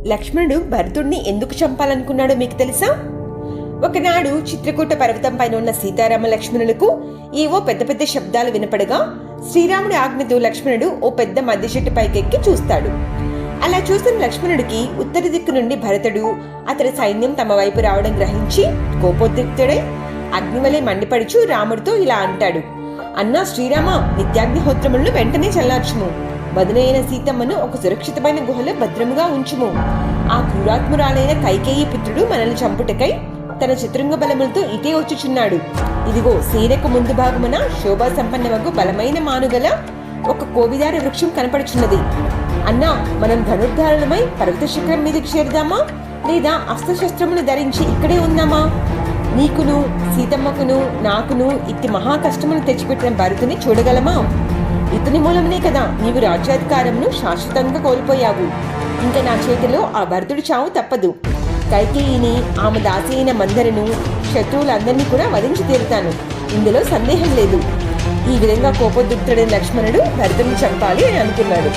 లక్ష్మణుడు భరతుడిని ఎందుకు చంపాలనుకున్నాడో మీకు తెలుసా? ఒకనాడు చిత్రకూట పర్వతం పైన ఉన్న సీతారామ లక్ష్మణులకు ఏవో పెద్ద పెద్ద శబ్దాలు వినపడగా శ్రీరాముడి ఆజ్ఞతో లక్ష్మణుడు ఓ పెద్ద మధ్య చెట్టు పైకెక్కి చూస్తాడు. అలా చూసిన లక్ష్మణుడికి ఉత్తర దిక్కు నుండి భరతుడు అతడి సైన్యం తమ వైపు రావడం గ్రహించి కోపోద్రిక్తుడై అగ్నివలే మండిపడుచు రాముడితో ఇలా అంటాడు: అన్నా శ్రీరామ, నిత్యాగ్నిహోత్రములను వెంటనే చల్లార్చుము. వదినైన సీతమ్మను ఒక సురక్షితమైన గుహలో భద్రముగా ఉంచుము. ఆ క్రూరాత్మురాలైన కైకేయి పుత్రుడు మనల్ని చంపుటకై తన చతురంగ బలములతో ఇటే వచ్చుచున్నాడు. ఇదిగో సేనకు ముందు భాగమున శోభా సంపన్నమగు బలమైన మానుగల ఒక కోవిదార వృక్షం కనపడుచున్నది. అన్నా, మనం ధనుర్ధారణమై పర్వత శిఖరం మీదకి చేరుదామా, లేదా అస్త్రశస్త్రమును ధరించి ఇక్కడే ఉందామా? నీకును సీతమ్మకును నాకును ఇట్టి మహా కష్టమును తెచ్చిపెట్టిన భరతుని చూడగలమా? ఇతని మూలమునే కదా నీవు రాజ్యాధికారమును శాశ్వతంగా కోల్పోయావు. ఇంకా నా చేతిలో ఆ భరతుడి చావు తప్పదు. కైకేయిని, ఆమె దాసి అయిన మందరను, శత్రువులందరినీ కూడా వధించి తీరుతాను. ఇందులో సందేహం లేదు. ఈ విధంగా కోపోద్రిక్తుడైన లక్ష్మణుడు భరతుని చంపాలి అని అనుకున్నాడు.